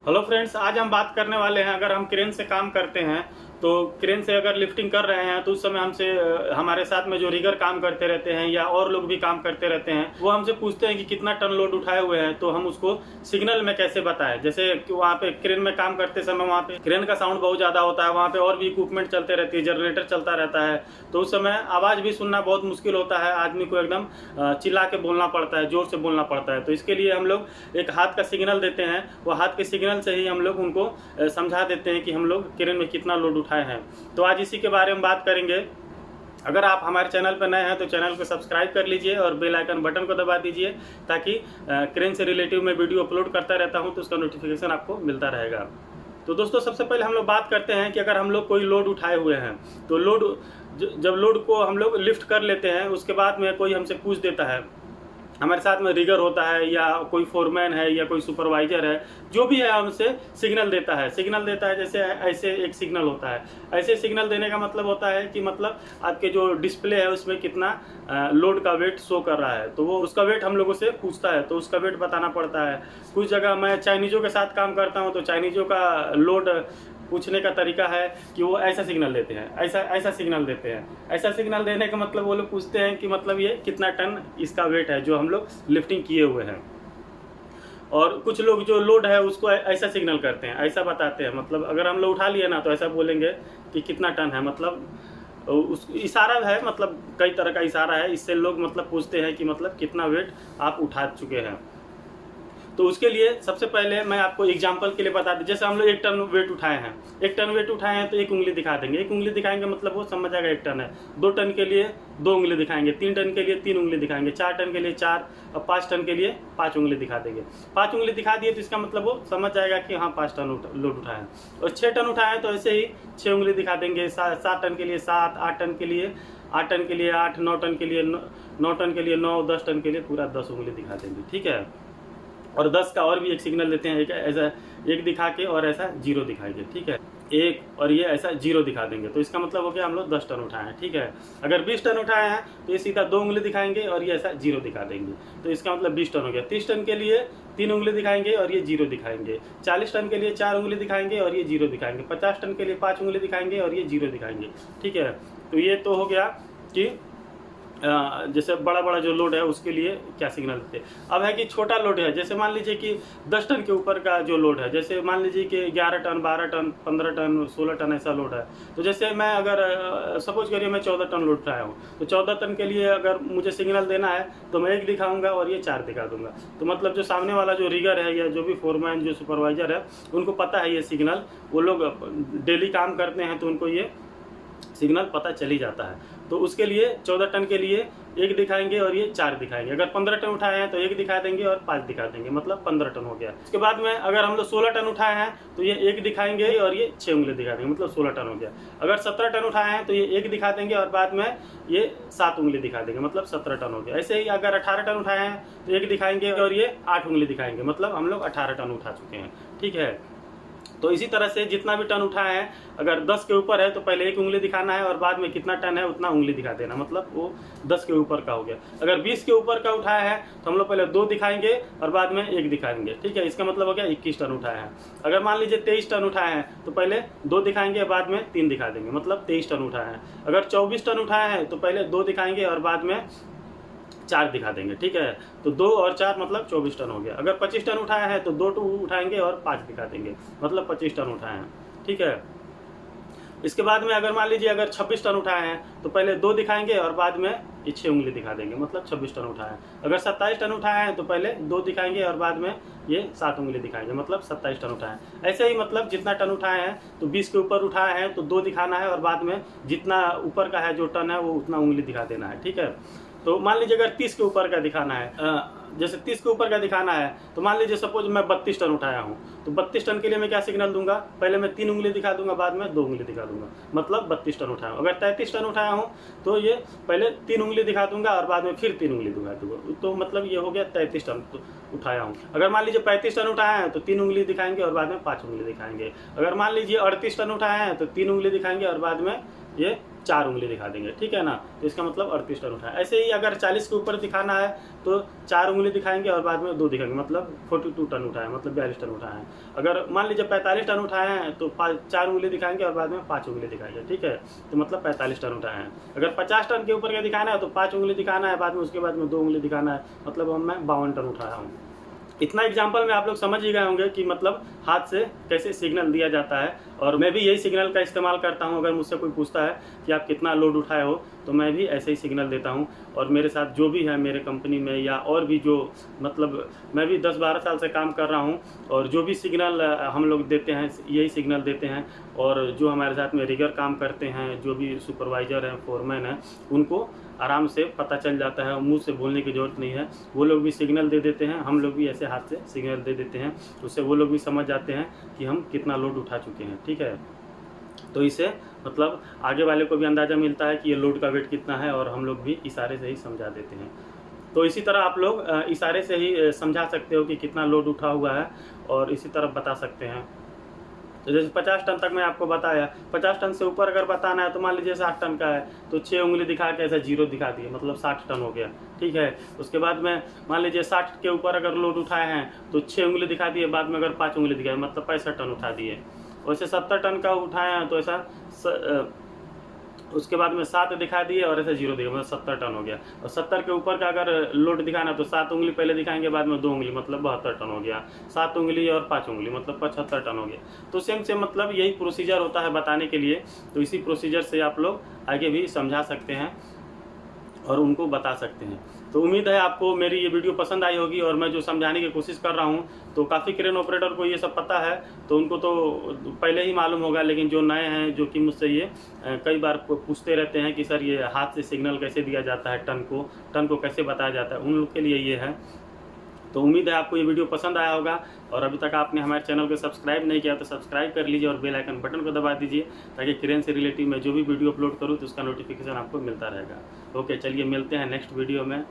Hello friends, आज हम बात करने वाले हैं। अगर हम क्रेन से काम करते हैं तो क्रेन से अगर लिफ्टिंग कर रहे हैं तो उस समय हमसे हमारे साथ में जो रिगर काम करते रहते हैं या और लोग भी काम करते रहते हैं, वो हमसे पूछते हैं कि कितना टन लोड उठाए हुए हैं। तो हम उसको सिग्नल में कैसे बताएं। जैसे कि वहाँ पे क्रेन में काम करते समय वहाँ पे क्रेन का साउंड बहुत ज़्यादा होता है, वहाँ पे और भी इक्विपमेंट चलते रहती है, जनरेटर चलता रहता है, तो उस समय आवाज़ भी सुनना बहुत मुश्किल होता है। आदमी को एकदम चिल्ला के बोलना पड़ता है, ज़ोर से बोलना पड़ता है। तो इसके लिए हम लोग एक हाथ का सिग्नल देते हैं। वो हाथ के सिग्नल से ही हम लोग उनको समझा देते हैं कि हम लोग क्रेन में कितना लोड उठाए हैं। तो आज इसी के बारे में बात करेंगे। अगर आप हमारे चैनल पर नए हैं तो चैनल को सब्सक्राइब कर लीजिए और बेल आइकन बटन को दबा दीजिए, ताकि क्रेन से रिलेटिव मैं वीडियो अपलोड करता रहता हूं तो उसका नोटिफिकेशन आपको मिलता रहेगा। तो दोस्तों, सबसे पहले हम लोग बात करते हैं कि अगर हम लोग कोई लोड उठाए हुए हैं तो जब लोड को हम लोग लिफ्ट कर लेते हैं, उसके बाद में कोई हमसे पूछ देता है, हमारे साथ में रिगर होता है या कोई फोरमैन है या कोई सुपरवाइजर है, जो भी है हमसे सिग्नल देता है। जैसे ऐसे एक सिग्नल होता है। ऐसे सिग्नल देने का मतलब होता है कि मतलब आपके जो डिस्प्ले है उसमें कितना लोड का वेट शो कर रहा है, तो वो उसका वेट हम लोगों से पूछता है, तो उसका वेट बताना पड़ता है। कुछ जगह मैं चाइनीज़ों के साथ काम करता हूँ, तो चाइनीज़ों का लोड पूछने का तरीका है कि वो ऐसा सिग्नल देते हैं, ऐसा सिग्नल देते हैं। ऐसा सिग्नल देने का मतलब वो लोग पूछते हैं कि मतलब ये कितना टन इसका वेट है जो हम लोग लिफ्टिंग किए हुए हैं। और कुछ लोग जो लोड है उसको ऐसा सिग्नल करते हैं, ऐसा बताते हैं। मतलब अगर हम लोग उठा लिए ना तो ऐसा बोलेंगे कि कितना टन है, मतलब उस इशारा है, मतलब कई तरह का इशारा है। इससे लोग मतलब पूछते हैं कि मतलब कितना वेट आप उठा चुके हैं। तो उसके लिए सबसे पहले मैं आपको एग्जांपल के लिए बता दूं। जैसे हम लोग 1 टन वेट उठाए हैं, 1 टन वेट उठाए हैं तो 1 उंगली दिखा देंगे। 1 उंगली दिखाएंगे मतलब वो समझ जाएगा 1 टन है। 2 टन के लिए 2 उंगली दिखाएंगे, 3 टन के लिए 3 उंगली दिखाएंगे, 4 टन के लिए 4 और 5 टन के लिए 5 उंगली दिखा देंगे। 5 उंगली दिखा दिए तो इसका मतलब वो समझ जाएगा कि हाँ 5 टन लोड उठाए हैं। और 6 टन उठाए हैं तो ऐसे ही 6 उंगली दिखा देंगे। 7 टन के लिए 7, 8 टन के लिए 8, 9 टन के लिए 9 टन के लिए 9, 10 टन के लिए पूरा 10 उंगली दिखा देंगे। ठीक है। और 10 का और भी एक सिग्नल देते हैं, एक ऐसा 1 दिखा के और ऐसा 0 दिखाएंगे। ठीक है, 1 और ये ऐसा 0 दिखा देंगे, तो इसका मतलब हो गया हम लोग 10 टन उठाए हैं। ठीक है। अगर 20 टन उठाए हैं तो ये सीधा 2 उंगली दिखाएंगे और ये ऐसा 0 दिखा देंगे, तो इसका मतलब 20 टन हो गया। 30 टन के लिए 3 उंगली दिखाएंगे और ये 0 दिखाएंगे। 40 टन के लिए 4 उंगली दिखाएंगे और ये 0 दिखाएंगे। 50 टन के लिए 5 उंगली दिखाएंगे और ये 0 दिखाएंगे। ठीक है। तो ये तो हो गया कि जैसे बड़ा बड़ा जो लोड है उसके लिए क्या सिग्नल देते हैं। अब है कि छोटा लोड है, जैसे मान लीजिए कि 10 टन के ऊपर का जो लोड है, जैसे मान लीजिए कि 11 टन 12 टन 15 टन 16 टन ऐसा लोड है। तो जैसे मैं अगर सपोज करिए मैं 14 टन लोड उठाया हूँ, तो 14 टन के लिए अगर मुझे सिग्नल देना है तो मैं 1 दिखाऊंगा और ये 4 दिखा दूंगा। तो मतलब जो सामने वाला जो रिगर है या जो भी फोरमैन जो सुपरवाइजर है उनको पता है ये सिग्नल, वो लोग डेली काम करते हैं तो उनको ये सिग्नल पता चली जाता है। तो उसके लिए 14 टन के लिए 1 दिखाएंगे और ये 4 दिखाएंगे। अगर 15 टन उठाए हैं तो 1 दिखा देंगे और 5 दिखा देंगे, मतलब 15 टन हो गया। उसके बाद में अगर हम लोग 16 टन उठाए हैं तो ये 1 दिखाएंगे और ये 6 उंगली दिखा देंगे, मतलब 16 टन हो गया। अगर 17 टन उठाए हैं तो ये 1 दिखा देंगे और बाद में ये 7 उंगली दिखा देंगे, मतलब 17 टन हो गया। ऐसे ही अगर 18 टन उठाए हैं तो 1 दिखाएंगे और ये 8 उंगली दिखाएंगे, मतलब हम लोग 18 टन उठा चुके हैं। ठीक है। तो इसी तरह से जितना भी टन उठाए हैं, अगर 10 के ऊपर है तो पहले 1 उंगली दिखाना है और बाद में कितना टन है उतना उंगली दिखा देना, मतलब वो 10 के ऊपर का हो गया। अगर 20 के ऊपर का उठाया है तो हम लोग पहले 2 दिखाएंगे और बाद में 1 दिखाएंगे। ठीक है। इसका मतलब हो गया 21 टन उठाए हैं। अगर मान लीजिए 23 टन उठाए हैं तो पहले 2 दिखाएंगे बाद में 3 दिखा देंगे, मतलब 23 टन उठाए हैं। अगर 24 टन उठाए हैं तो पहले 2 दिखाएंगे और बाद में 4 दिखा देंगे। ठीक है। तो 2 और 4 मतलब 24 टन हो गया। अगर 25 टन उठाया है तो 2 उठाएंगे और 5 दिखा देंगे, मतलब 25 टन उठाए हैं। ठीक है। इसके बाद में अगर मान लीजिए अगर 26 टन उठाए हैं तो पहले 2 दिखाएंगे और बाद में ये 6 उंगली दिखा देंगे, मतलब 26 टन उठाए हैं। अगर 27 टन उठाए हैं तो पहले 2 दिखाएंगे और बाद में ये 7 उंगली दिखाएंगे, मतलब 27 टन उठाए हैं। ऐसे ही मतलब जितना टन उठाए हैं तो 20 के ऊपर उठाए हैं तो 2 दिखाना है और बाद में जितना ऊपर का है जो टन है वो उतना उंगली दिखा देना है। ठीक है। तो मान लीजिए अगर 30 के ऊपर का दिखाना है, जैसे 30 के ऊपर का दिखाना है तो मान लीजिए सपोज मैं 32 टन उठाया हूँ, तो 32 टन के लिए मैं क्या सिग्नल दूंगा, पहले मैं 3 उंगली दिखा दूंगा बाद में 2 उंगली दिखा दूंगा, मतलब 32 टन उठाया हूँ। अगर 33 टन उठाया हूँ तो ये पहले 3 उंगली दिखा दूंगा और बाद में फिर 3 उंगली दिखा दूंगा, तो मतलब ये हो गया 33 टन उठाया हूँ। अगर मान लीजिए 35 टन उठाए हैं तो 3 उंगली दिखाएंगे और बाद में 5 उंगली दिखाएंगे। अगर मान लीजिए 38 टन उठाए हैं तो 3 उंगली दिखाएंगे और बाद में ये 4 उंगली दिखा देंगे, ठीक है ना। तो इसका मतलब 38 टन उठाए। ऐसे ही अगर 40 के ऊपर दिखाना है तो 4 उंगली दिखाएंगे और बाद में 2 दिखाएंगे, मतलब 42 टन उठाए, मतलब 42 टन उठाए हैं। अगर मान लीजिए 45 टन उठाए हैं तो 4 उंगली दिखाएंगे और बाद में 5 उंगली दिखाएंगे, ठीक है। तो मतलब 45 टन उठाए हैं। अगर 50 टन के ऊपर का दिखाना है तो 5 उंगली दिखाना है, बाद में उसके बाद में 2 उंगली दिखाना है, मतलब मैं 52 टन उठाया हूँ। इतना एग्जाम्पल में आप लोग समझ ही गए होंगे कि मतलब हाथ से कैसे सिग्नल दिया जाता है। और मैं भी यही सिग्नल का इस्तेमाल करता हूं। अगर मुझसे कोई पूछता है कि आप कितना लोड उठाए हो तो मैं भी ऐसे ही सिग्नल देता हूं। और मेरे साथ जो भी है मेरे कंपनी में या और भी जो मतलब मैं भी 10-12 साल से काम कर रहा हूं, और जो भी सिग्नल हम लोग देते हैं यही सिग्नल देते हैं। और जो हमारे साथ में रिगर काम करते हैं, जो भी सुपरवाइज़र हैं, फोरमैन हैं, उनको आराम से पता चल जाता है, मुंह से बोलने की ज़रूरत नहीं है। वो लोग भी सिग्नल दे देते हैं, हम लोग भी ऐसे हाथ से सिग्नल दे देते हैं। उससे वो लोग भी समझ जाते हैं कि हम कितना लोड उठा चुके हैं, ठीक है। तो इससे मतलब आगे वाले को भी अंदाज़ा मिलता है कि ये लोड का वेट कितना है, और हम लोग भी इशारे से ही समझा देते हैं। तो इसी तरह आप लोग इशारे से ही समझा सकते हो कि कितना लोड उठा हुआ है, और इसी तरह बता सकते हैं। तो जैसे 50 टन तक मैं आपको बताया, 50 टन से ऊपर अगर बताना है तो मान लीजिए 60 टन का है तो 6 उंगली दिखा के ऐसा 0 दिखा दिए, मतलब 60 टन हो गया, ठीक है। उसके बाद में मान लीजिए 60 के ऊपर अगर लोड उठाए हैं तो 6 उंगली दिखा दिए, बाद में अगर 5 उंगली दिखाए मतलब 65 टन उठा दिए। वैसे 70 टन का उठाए हैं तो ऐसा उसके बाद में 7 दिखा दिए और ऐसे 0 दिया, मतलब 70 टन हो गया। और 70 के ऊपर का अगर लोड दिखाना तो 7 उंगली पहले दिखाएंगे, बाद में 2 उंगली, मतलब 72 टन हो गया। 7 उंगली और 5 उंगली मतलब 75 टन हो गया। तो सेम से मतलब यही प्रोसीजर होता है बताने के लिए। तो इसी प्रोसीजर से आप लोग आगे भी समझा सकते हैं और उनको बता सकते हैं। तो उम्मीद है आपको मेरी ये वीडियो पसंद आई होगी, और मैं जो समझाने की कोशिश कर रहा हूँ तो काफ़ी क्रेन ऑपरेटर को ये सब पता है, तो उनको तो पहले ही मालूम होगा। लेकिन जो नए हैं, जो कि मुझसे ये कई बार पूछते रहते हैं कि सर ये हाथ से सिग्नल कैसे दिया जाता है, टन को कैसे बताया जाता है, उन लोग के लिए ये है। तो उम्मीद है आपको ये वीडियो पसंद आया होगा, और अभी तक आपने हमारे चैनल को सब्सक्राइब नहीं किया तो सब्सक्राइब कर लीजिए और बेल आइकन बटन को दबा दीजिए, ताकि क्रेन से रिलेटिव मैं जो भी वीडियो अपलोड करूँ तो उसका नोटिफिकेशन आपको मिलता रहेगा। ओके, चलिए मिलते हैं नेक्स्ट वीडियो में।